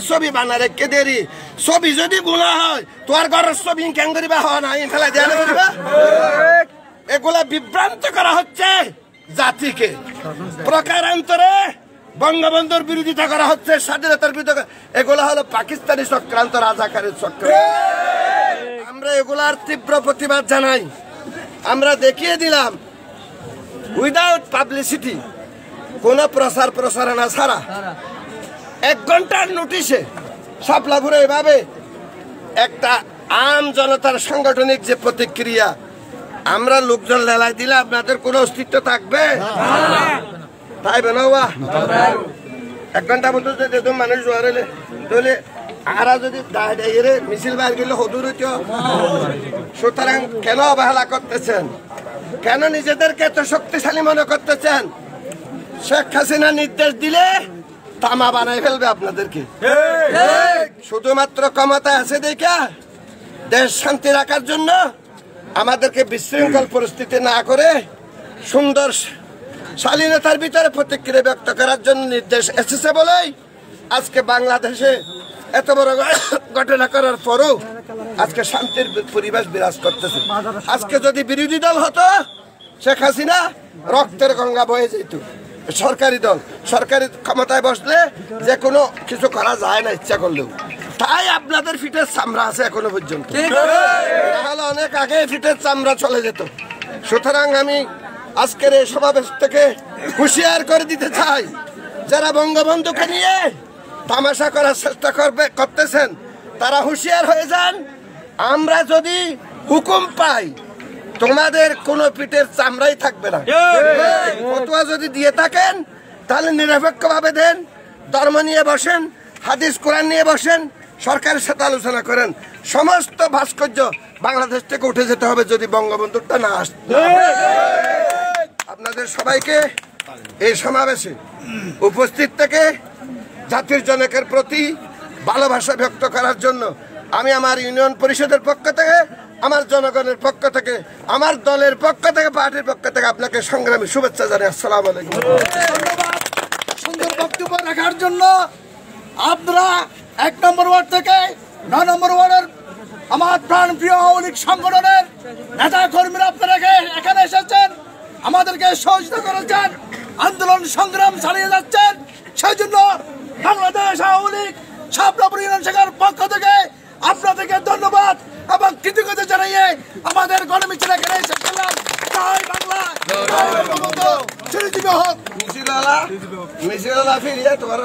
ছবি বানা রেখে দেরি ছবি যদি গুলা হয় তোর ঘরের ছবি কেন করিবা হয় না ফেলা দেয়া করিবা এগুলা বিভ্রান্ত করা হচ্ছে জাতিকে প্রকারান্তরে বঙ্গবন্ধুর বিরোধিতা করা হচ্ছে স্বাধীনতার বিরুদ্ধে এগুলা হলো পাকিস্তানি চক্রান্ত রাজাকারের চক্র আমরা এগুলার তীব্র প্রতিবাদ জানাই আমরা দেখিয়ে দিলাম উইদাউট পাবলিসিটি কোন প্রচার প্রচারণা ছাড়া 1 ঘন্টার নোটিশে শাপলাপুরে এভাবে একটা আম জনতার সাংগঠনিক যে প্রতিক্রিয়া আমরা লোকজন লেলাই দিলে আপনাদের কোনো অস্তিত্ব থাকবে তাই বেনওয়া 1 ঘন্টা মতো যদি মানুষ জোয়ারে তাহলে আরা যদি দাঁড়িয়ে মিছিল বাইর গেলে হদুর হইতো সুতরাং কেন অবহেলা করতেছেন কেন নিজেদেরকে এত শক্তিশালী মনে করতেছেন শেখ হাসিনা নির্দেশ দিলে তামা বানাই ফেলবে আপনাদেরকে শুধুমাত্র ক্ষমতা আছে দেখা দেশ শান্তি রাখার জন্য আমাদেরকে বিশৃঙ্খল পরিস্থিতি না করে সুন্দর শালীনতার ভিতরে প্রতিক্রিয়া ব্যক্ত করার জন্য নির্দেশ এসেছে বলেই আজকে বাংলাদেশে এত বড় ঘটনা করার পরও আজকে শান্তির পরিবেশ বিরাজ করতেছে আজকে যদি বিরোধী দল হতো শেখ হাসিনা রক্তের গঙ্গা বয়ে যেত সরকারি দল সরকারি ক্ষমতায় বসলে যে কোনো কিছু করা যায় না ইচ্ছা করলেও তাই আপনাদের ফিটের চামড়া আছে এখনো পর্যন্ত তাহলে অনেক আগে ফিটের চামড়া চলে যেত সুতরাং আমি আজকের এই সমাবেশ থেকে হুঁশিয়ার করে দিতে চাই যারা বঙ্গবন্ধুকে নিয়ে তামাশা করার চেষ্টা করতেছেন তারা হুঁশিয়ার হয়ে যান আমরা যদি হুকুম পাই তোমাদের কোনো পিঠের চামড়াই থাকবে না ফতোয়া যদি দিয়ে থাকেন তাহলে নিরপেক্ষভাবে দেন ধর্ম নিয়ে বসেন হাদিস কোরআন নিয়ে বসেন সরকারের সাথে আলোচনা করেন সমস্ত ভাস্কর্য বাংলাদেশ থেকে উঠে যেতে হবে যদি বঙ্গবন্ধুটা না আসে আপনাদের সবাইকে এই সমাবেশে উপস্থিত থেকে জাতির জনকের প্রতি ভালোবাসা ব্যক্ত করার জন্য আমি আমার ইউনিয়ন পরিষদের পক্ষ থেকে আমার জনগণের পক্ষ থেকে আমার দলের পক্ষ থেকে পার্টির পক্ষ থেকে আপনাকে সংগ্রামী শুভেচ্ছা জানাই আসসালামু আলাইকুম ধন্যবাদ সুন্দর বক্তব্য রাখার জন্য আপনারা 1 নম্বর ওয়ার্ড থেকে 9 নম্বর ওয়ার্ডের আমার প্রাণপ্রিয় আওয়ামী লীগ সংগঠনের নেতা কর্মীরা আপনারা এখানে এসেছেন আমাদেরকে সহযোগিতা করেছেন আন্দোলন সংগ্রাম চালিয়ে যাচ্ছেন সেই জন্য বাংলাদেশ আওয়ামী লীগ শাপলাপুর ইউনিয়ন শাখার পক্ষ থেকে আপনাদেরকে ধন্যবাদ এবং কৃতজ্ঞতা জানিয়ে আমাদের গণমিছিল এখানে শেষ করলাম জয় বাংলা জয় বঙ্গবন্ধু চিরজীবী হোক মিছিল ফিরিয়ে তোমার